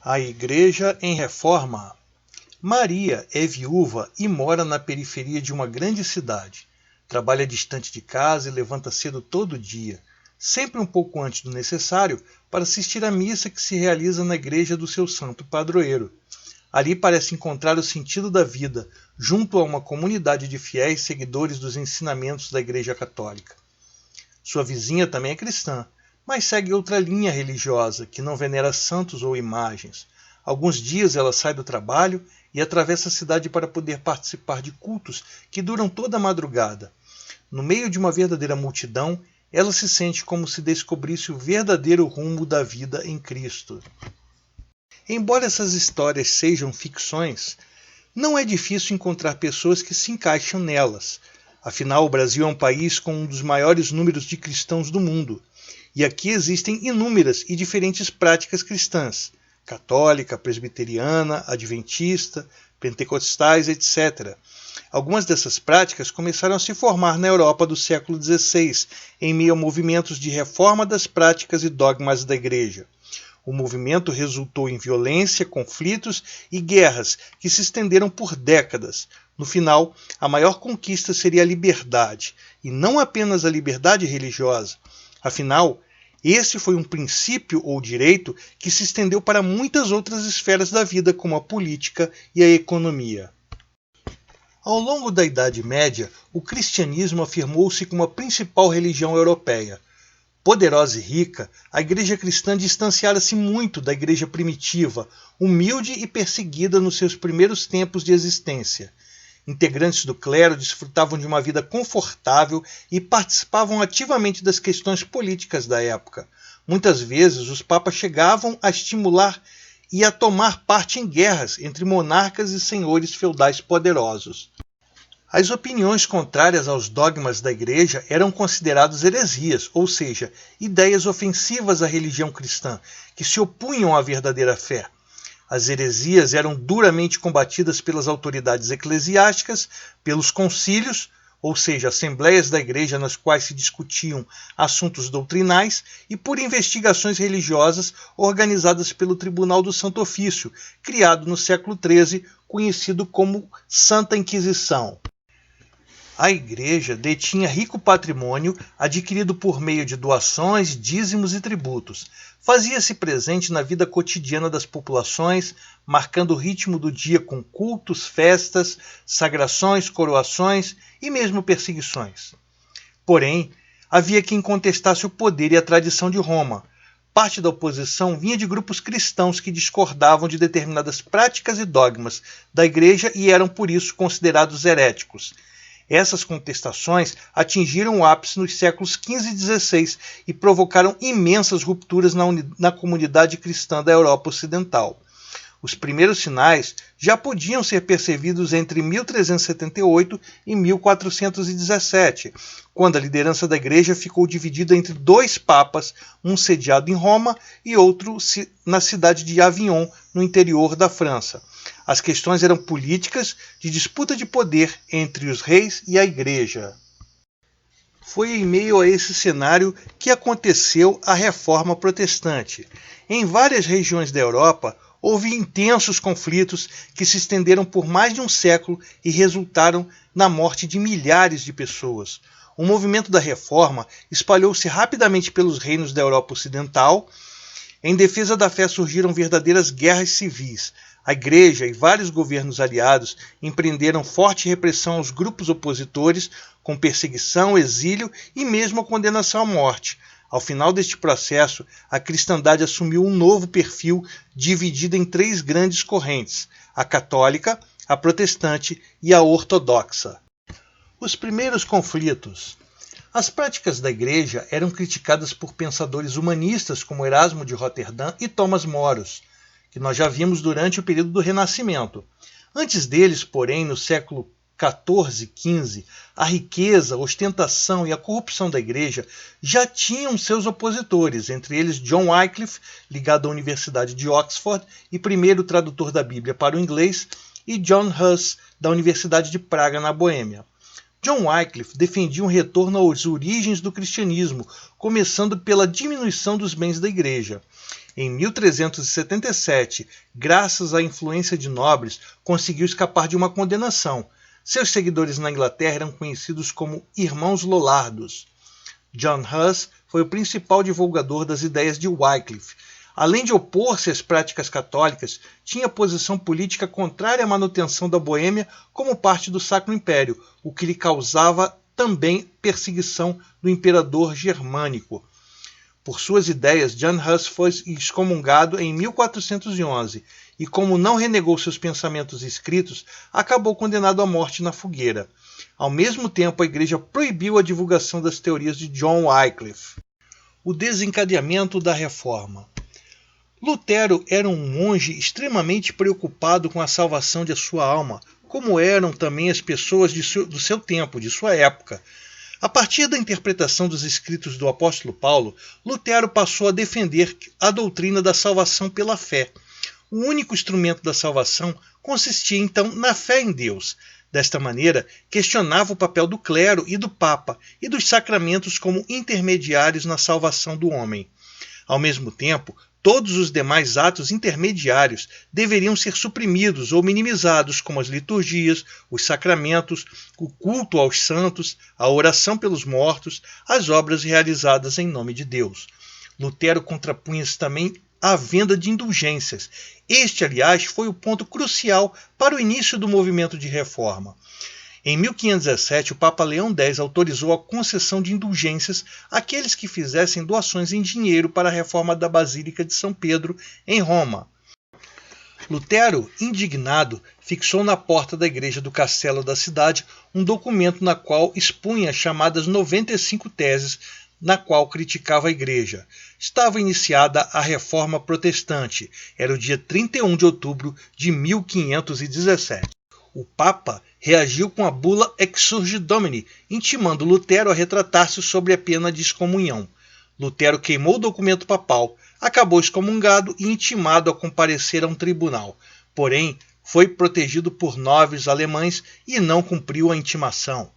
A Igreja em Reforma. Maria é viúva e mora na periferia de uma grande cidade. Trabalha distante de casa e levanta cedo todo dia, sempre um pouco antes do necessário, para assistir à missa que se realiza na igreja do seu santo padroeiro. Ali parece encontrar o sentido da vida, junto a uma comunidade de fiéis seguidores dos ensinamentos da Igreja Católica. Sua vizinha também é cristã, mas segue outra linha religiosa, que não venera santos ou imagens. Alguns dias ela sai do trabalho e atravessa a cidade para poder participar de cultos que duram toda a madrugada. No meio de uma verdadeira multidão, ela se sente como se descobrisse o verdadeiro rumo da vida em Cristo. Embora essas histórias sejam ficções, não é difícil encontrar pessoas que se encaixam nelas. Afinal, o Brasil é um país com um dos maiores números de cristãos do mundo. E aqui existem inúmeras e diferentes práticas cristãs: católica, presbiteriana, adventista, pentecostais, etc. Algumas dessas práticas começaram a se formar na Europa do século XVI, em meio a movimentos de reforma das práticas e dogmas da Igreja. O movimento resultou em violência, conflitos e guerras que se estenderam por décadas. No final, a maior conquista seria a liberdade, e não apenas a liberdade religiosa. Afinal, esse foi um princípio ou direito que se estendeu para muitas outras esferas da vida, como a política e a economia. Ao longo da Idade Média, o cristianismo afirmou-se como a principal religião europeia. Poderosa e rica, a igreja cristã distanciara-se muito da igreja primitiva, humilde e perseguida nos seus primeiros tempos de existência. Integrantes do clero desfrutavam de uma vida confortável e participavam ativamente das questões políticas da época. Muitas vezes, os papas chegavam a estimular e a tomar parte em guerras entre monarcas e senhores feudais poderosos. As opiniões contrárias aos dogmas da Igreja eram consideradas heresias, ou seja, ideias ofensivas à religião cristã, que se opunham à verdadeira fé. As heresias eram duramente combatidas pelas autoridades eclesiásticas, pelos concílios, ou seja, assembleias da Igreja nas quais se discutiam assuntos doutrinais, e por investigações religiosas organizadas pelo Tribunal do Santo Ofício, criado no século XIII, conhecido como Santa Inquisição. A Igreja detinha rico patrimônio adquirido por meio de doações, dízimos e tributos. Fazia-se presente na vida cotidiana das populações, marcando o ritmo do dia com cultos, festas, sagrações, coroações e mesmo perseguições. Porém, havia quem contestasse o poder e a tradição de Roma. Parte da oposição vinha de grupos cristãos que discordavam de determinadas práticas e dogmas da Igreja e eram por isso considerados heréticos. Essas contestações atingiram o ápice nos séculos XV e XVI e provocaram imensas rupturas na comunidade cristã da Europa Ocidental. Os primeiros sinais já podiam ser percebidos entre 1378 e 1417, quando a liderança da Igreja ficou dividida entre dois papas, um sediado em Roma e outro na cidade de Avignon, no interior da França. As questões eram políticas, de disputa de poder entre os reis e a Igreja. Foi em meio a esse cenário que aconteceu a Reforma Protestante. Em várias regiões da Europa, houve intensos conflitos que se estenderam por mais de um século e resultaram na morte de milhares de pessoas. O movimento da Reforma espalhou-se rapidamente pelos reinos da Europa Ocidental. Em defesa da fé surgiram verdadeiras guerras civis. A Igreja e vários governos aliados empreenderam forte repressão aos grupos opositores, com perseguição, exílio e mesmo a condenação à morte. Ao final deste processo, a cristandade assumiu um novo perfil dividido em três grandes correntes: a católica, a protestante e a ortodoxa. Os primeiros conflitos. As práticas da Igreja eram criticadas por pensadores humanistas como Erasmo de Roterdã e Tomás Moros, que nós já vimos durante o período do Renascimento. Antes deles, porém, no século XIV e XV, a riqueza, a ostentação e a corrupção da Igreja já tinham seus opositores, entre eles John Wycliffe, ligado à Universidade de Oxford e primeiro tradutor da Bíblia para o inglês, e John Huss, da Universidade de Praga, na Boêmia. John Wycliffe defendia um retorno às origens do cristianismo, começando pela diminuição dos bens da igreja. Em 1377, graças à influência de nobres, conseguiu escapar de uma condenação. Seus seguidores na Inglaterra eram conhecidos como Irmãos Lollardos. John Huss foi o principal divulgador das ideias de Wycliffe. Além de opor-se às práticas católicas, tinha posição política contrária à manutenção da Boêmia como parte do Sacro Império, o que lhe causava também perseguição do imperador germânico. Por suas ideias, John Huss foi excomungado em 1411 e, como não renegou seus pensamentos escritos, acabou condenado à morte na fogueira. Ao mesmo tempo, a Igreja proibiu a divulgação das teorias de John Wycliffe. O desencadeamento da Reforma. Lutero era um monge extremamente preocupado com a salvação de sua alma, como eram também as pessoas do seu tempo, de sua época. A partir da interpretação dos escritos do apóstolo Paulo, Lutero passou a defender a doutrina da salvação pela fé. O único instrumento da salvação consistia então na fé em Deus. Desta maneira, questionava o papel do clero e do Papa e dos sacramentos como intermediários na salvação do homem. Ao mesmo tempo, todos os demais atos intermediários deveriam ser suprimidos ou minimizados, como as liturgias, os sacramentos, o culto aos santos, a oração pelos mortos, as obras realizadas em nome de Deus. Lutero contrapunha-se também à venda de indulgências. Este, aliás, foi o ponto crucial para o início do movimento de reforma. Em 1517, o Papa Leão X autorizou a concessão de indulgências àqueles que fizessem doações em dinheiro para a reforma da Basílica de São Pedro, em Roma. Lutero, indignado, fixou na porta da igreja do castelo da cidade um documento na qual expunha as chamadas 95 teses, na qual criticava a igreja. Estava iniciada a Reforma Protestante. Era o dia 31 de outubro de 1517. O Papa reagiu com a bula Exsurge Domini, intimando Lutero a retratar-se sobre a pena de excomunhão. Lutero queimou o documento papal, acabou excomungado e intimado a comparecer a um tribunal. Porém, foi protegido por nobres alemães e não cumpriu a intimação.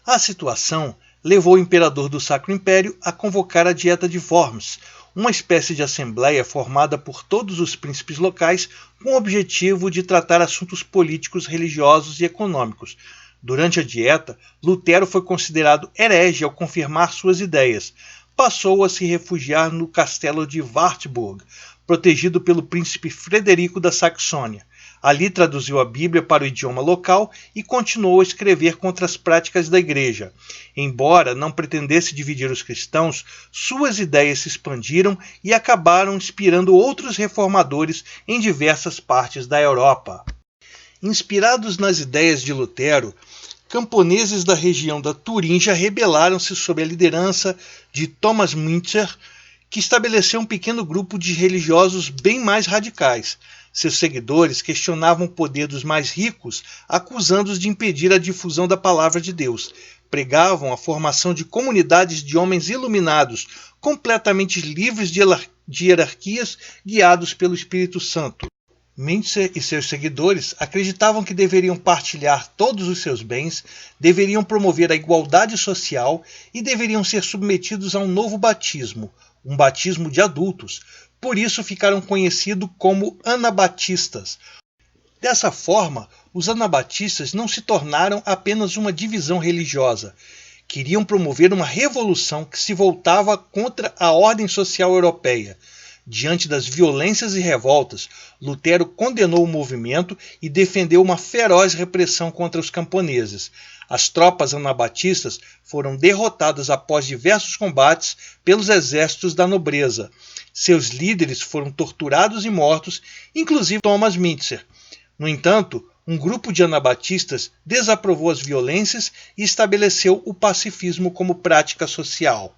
A situação levou o imperador do Sacro Império a convocar a Dieta de Worms, uma espécie de assembleia formada por todos os príncipes locais com o objetivo de tratar assuntos políticos, religiosos e econômicos. Durante a dieta, Lutero foi considerado herege ao confirmar suas ideias. Passou a se refugiar no castelo de Wartburg, protegido pelo príncipe Frederico da Saxônia. Ali traduziu a Bíblia para o idioma local e continuou a escrever contra as práticas da Igreja. Embora não pretendesse dividir os cristãos, suas ideias se expandiram e acabaram inspirando outros reformadores em diversas partes da Europa. Inspirados nas ideias de Lutero, camponeses da região da Turingia rebelaram-se sob a liderança de Thomas Müntzer, que estabeleceu um pequeno grupo de religiosos bem mais radicais. Seus seguidores questionavam o poder dos mais ricos, acusando-os de impedir a difusão da palavra de Deus. Pregavam a formação de comunidades de homens iluminados, completamente livres de hierarquias, guiados pelo Espírito Santo. Müntzer e seus seguidores acreditavam que deveriam partilhar todos os seus bens, deveriam promover a igualdade social e deveriam ser submetidos a um novo batismo, um batismo de adultos. Por isso ficaram conhecidos como anabatistas. Dessa forma, os anabatistas não se tornaram apenas uma divisão religiosa. Queriam promover uma revolução que se voltava contra a ordem social europeia. Diante das violências e revoltas, Lutero condenou o movimento e defendeu uma feroz repressão contra os camponeses. As tropas anabatistas foram derrotadas após diversos combates pelos exércitos da nobreza. Seus líderes foram torturados e mortos, inclusive Thomas Müntzer. No entanto, um grupo de anabatistas desaprovou as violências e estabeleceu o pacifismo como prática social.